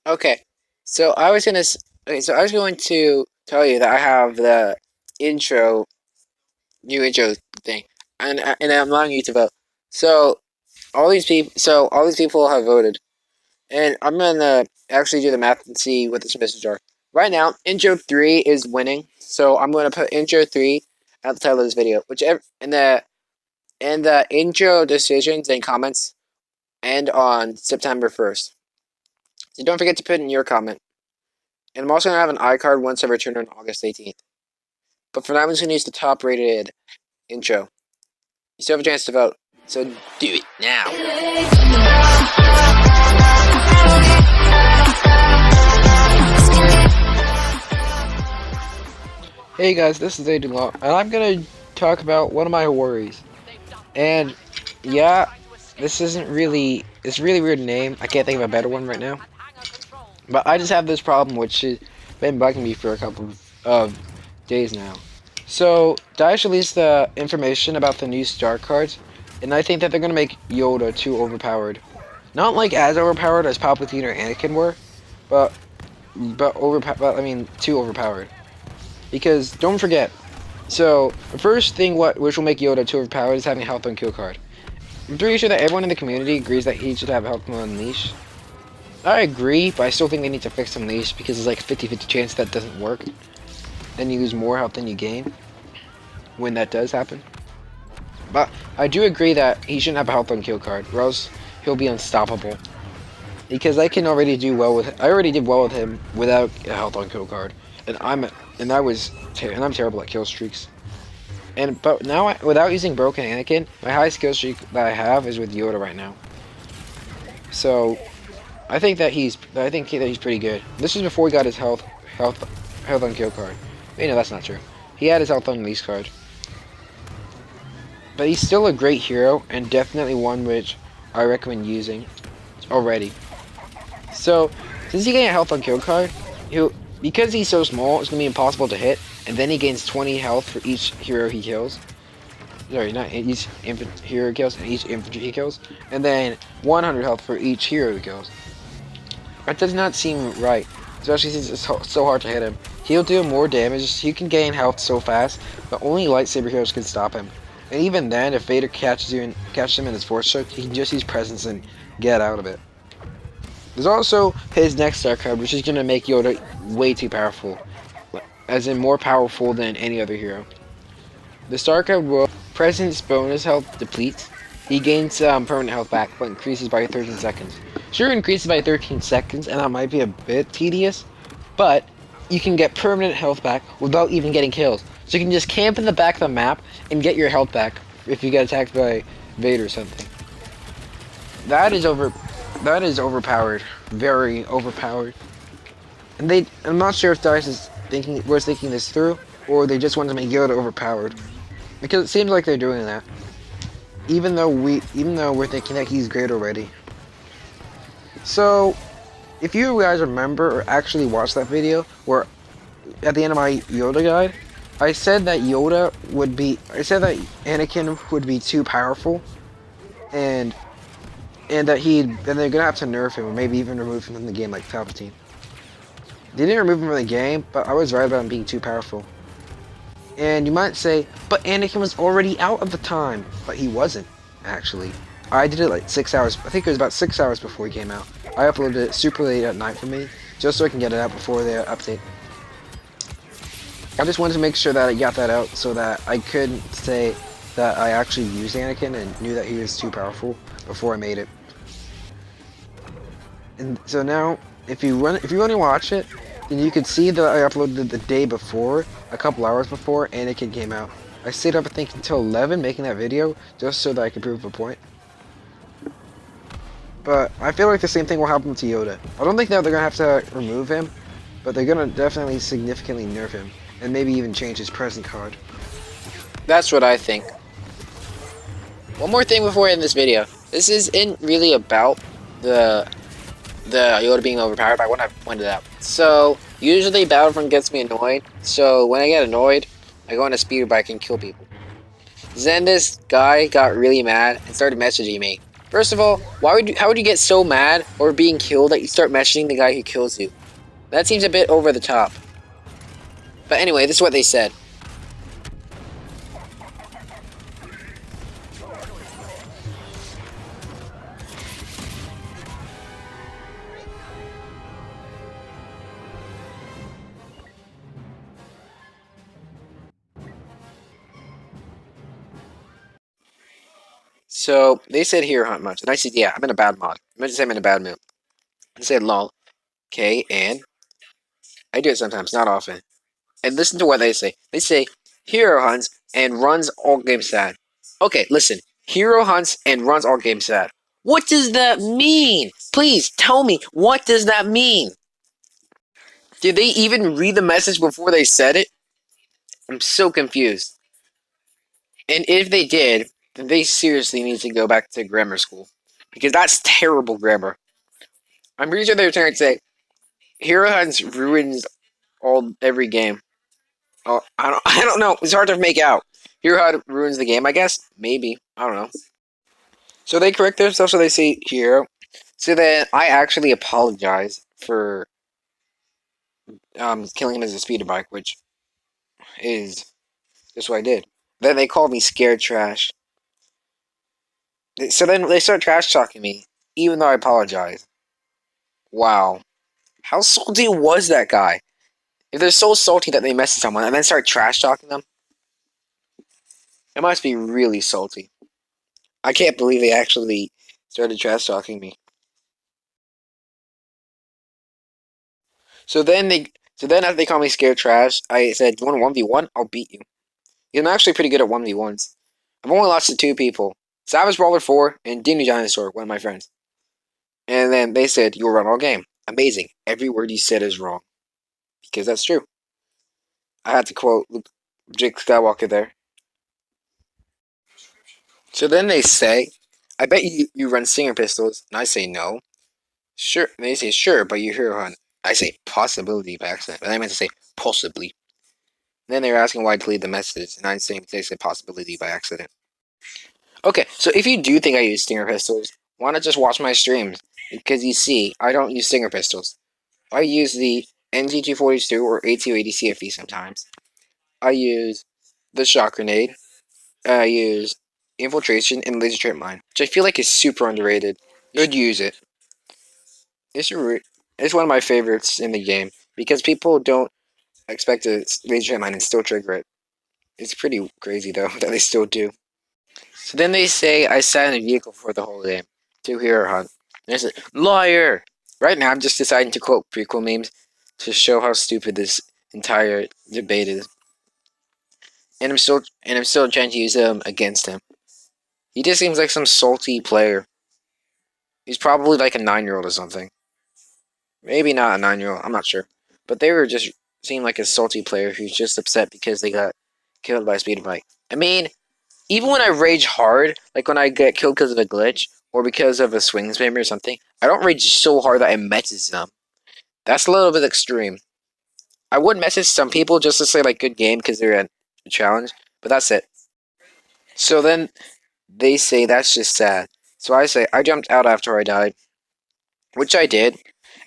Okay, so I was going to tell you that I have the intro, new intro thing, and I'm allowing you to vote. So all these people have voted, and I'm gonna actually do the math and see what the submissions are. Right now, intro 3 is winning, so I'm gonna put intro 3 at the title of this video. Whichever and the intro decisions and comments end on September 1st. So don't forget to put in your comment. And I'm also going to have an iCard once I return on August 18th. But for now, I'm just going to use the top rated intro. You still have a chance to vote, so do it now. Hey guys, this is Aiden Law, and I'm going to talk about one of my worries. And yeah, this isn't really, it's a really weird name. I can't think of a better one right now. But I just have this problem which has been bugging me for a couple of days now. So, Daesh released the information about the new star cards, and I think that they're going to make Yoda too overpowered. Not like as overpowered as Palpatine or Anakin were, but too overpowered. Because don't forget, so the first thing which will make Yoda too overpowered is having a health on kill card. I'm pretty sure that everyone in the community agrees that he should have health on Unleash. I agree, but I still think they need to fix Unleash because there's like a 50-50 chance that doesn't work. Then you lose more health than you gain when that does happen. But I do agree that he shouldn't have a health on kill card, or else he'll be unstoppable. Because I can already do well with I already did well with him without a health on kill card, and I'm terrible at kill streaks. But now without using Broken Anakin, my highest kill streak that I have is with Yoda right now. So I think that he's pretty good. This is before he got his health on kill card. But, that's not true. He had his health on release card. But he's still a great hero, and definitely one which I recommend using already. So, since he gains a health on kill card, because he's so small, it's going to be impossible to hit, and then he gains 20 health for each hero he kills. Sorry, not each hero he kills, and each infantry he kills, and then 100 health for each hero he kills. That does not seem right, especially since it's so hard to hit him. He'll do more damage, he can gain health so fast, but only lightsaber heroes can stop him. And even then, if Vader catches him in his force choke, he can just use presence and get out of it. There's also his next star card, which is going to make Yoda way too powerful, as in more powerful than any other hero. The star card will presence bonus health depletes. He gains permanent health back, but increases by 13 seconds. Sure, increases by 13 seconds, and that might be a bit tedious, but you can get permanent health back without even getting kills. So you can just camp in the back of the map and get your health back if you get attacked by Vader or something. That is overpowered, very overpowered. And I'm not sure if DICE was thinking this through, or they just wanted to make Yoda overpowered, because it seems like they're doing that. Even though we're thinking that he's great already. So, if you guys remember or actually watched that video, where at the end of my Yoda guide, I said that Anakin would be too powerful, and they're gonna have to nerf him, or maybe even remove him from the game like Palpatine. They didn't remove him from the game, but I was right about him being too powerful. And you might say, but Anakin was already out at the time. But he wasn't, actually. I did it like 6 hours, I think it was about 6 hours before he came out. I uploaded it super late at night for me, just so I can get it out before the update. I just wanted to make sure that I got that out so that I couldn't say that I actually used Anakin and knew that he was too powerful before I made it. And so now, if you want to watch it, then you can see that I uploaded it the day before, a couple hours before Anakin came out. I stayed up I think until 11 making that video, just so that I could prove a point. But I feel like the same thing will happen to Yoda. I don't think that they're going to have to remove him, but they're going to definitely significantly nerf him, and maybe even change his present card. That's what I think. One more thing before I end this video. This isn't really about the Yoda being overpowered, but I want to point it out. So, usually Battlefront gets me annoyed, so when I get annoyed, I go on a speeder bike and kill people. Then this guy got really mad and started messaging me. First of all, how would you get so mad or being killed that you start messaging the guy who kills you? That seems a bit over the top. But anyway, this is what they said. So they said here hunt much, and I said yeah, I'm in a bad mod. I meant to say I'm in a bad mood. I said lol. Okay, and I do it sometimes, not often. And listen to what they say. They say hero hunts and runs all game sad. Okay, listen. Hero hunts and runs all game sad. What does that mean? Please tell me. What does that mean? Did they even read the message before they said it? I'm so confused. And if they did, then they seriously need to go back to grammar school. Because that's terrible grammar. I'm pretty sure they were trying to say hero hunts ruins every game. Oh, I don't know. It's hard to make out. Hero Hunt ruins the game, I guess? Maybe. I don't know. So they correct their stuff, so they say hero. So then I actually apologize for killing him as a speeder bike, which is just what I did. Then they called me scared trash. So then they start trash talking me, even though I apologize. Wow. How salty was that guy? If they're so salty that they message someone and then start trash talking them, it must be really salty. I can't believe they actually started trash talking me. So then after they call me scared trash, I said, "You want a 1v1? I'll beat you." I'm actually pretty good at 1v1s. I've only lost to two people. Savage Brawler 4 and Dingy Dinosaur, one of my friends. And then they said, "You will run all game." Amazing. Every word you said is wrong. Because that's true. I had to quote Jake Skywalker there. So then they say, "I bet you run Stinger pistols." And I say, "No." Sure. And they say, "Sure, but you hero hunt." I say, "Possibility by accident." And I meant to say, "Possibly." And then they were asking why I deleted the message. And I say, they said, "Possibility by accident." Okay, so if you do think I use Stinger pistols, why not just watch my streams? Because you see, I don't use Stinger pistols. I use the NG242 or A280 CFE sometimes. I use the shock grenade. I use infiltration and laser trip mine, which I feel like is super underrated. You should use it. It's one of my favorites in the game because people don't expect a laser trip mine and still trigger it. It's pretty crazy though that they still do. So then they say I sat in a vehicle for the whole game to hero hunt. And I said, "Liar!" Right now I'm just deciding to quote prequel memes to show how stupid this entire debate is. And I'm still trying to use them against him. He just seems like some salty player. He's probably like a 9-year-old or something. Maybe not a 9-year-old, I'm not sure. But they were just seem like a salty player who's just upset because they got killed by a speeder bike. I mean, even when I rage hard, like when I get killed because of a glitch or because of a swing spammer or something, I don't rage so hard that I message them. That's a little bit extreme. I would message some people just to say like good game because they're at a challenge, but that's it. So then they say that's just sad. So I say I jumped out after I died, which I did,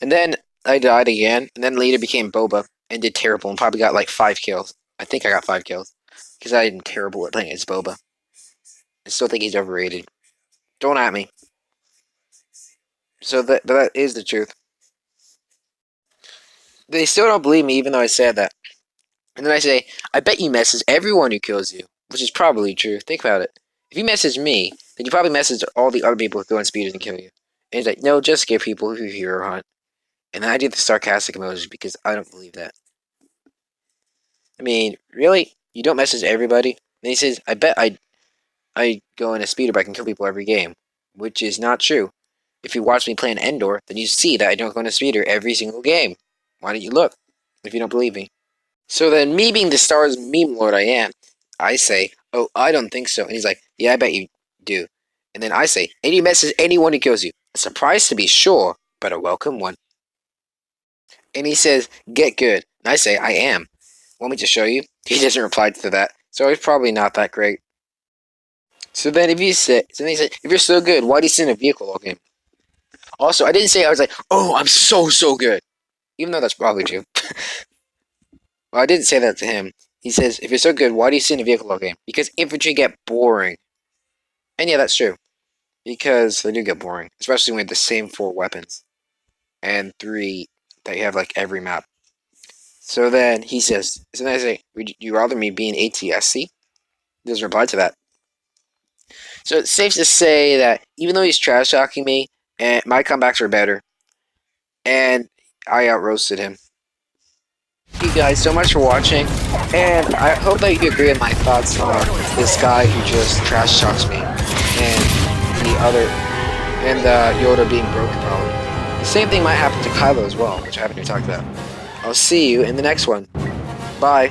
and then I died again, and then later became Boba and did terrible and probably got like 5 kills. I think I got 5 kills because I am terrible at playing as Boba. I still think he's overrated. Don't at me. So that is the truth. They still don't believe me even though I said that. And then I say, "I bet you message everyone who kills you," which is probably true. Think about it. If you message me, then you probably message all the other people who go on speeders and kill you. And he's like, "No, just skip people who hero hunt." And then I did the sarcastic emoji because I don't believe that. I mean, really? You don't message everybody? And he says, "I bet I go in a speeder bike and kill people every game," which is not true. If you watch me play an Endor, then you see that I don't go in a speeder every single game. Why don't you look if you don't believe me? So then, me being the Stars meme lord I am, I say, "Oh, I don't think so." And he's like, "Yeah, I bet you do." And then I say, "And you message anyone who kills you. A surprise to be sure, but a welcome one." And he says, "Get good." And I say, "I am." Want me to show you? He doesn't reply to that, so he's probably not that great. So then if you say, so then he said, if you're so good, why do you sit in a vehicle all game? Also, I didn't say I was like, oh, I'm so good. Even though that's probably true. Well, I didn't say that to him. He says, if you're so good, why do you sit in a vehicle all game? Because infantry get boring. And yeah, that's true. Because they do get boring. Especially with the same 4 weapons. And 3 that you have like every map. So then he says, so then I say, would you rather me be an ATSC? He doesn't reply to that. So it's safe to say that even though he's trash talking me, and my comebacks are better. And I out-roasted him. Thank you guys so much for watching, and I hope that you agree with my thoughts on this guy who just trash talks me, and Yoda being broken probably. The same thing might happen to Kylo as well, which I haven't even talked about. I'll see you in the next one. Bye.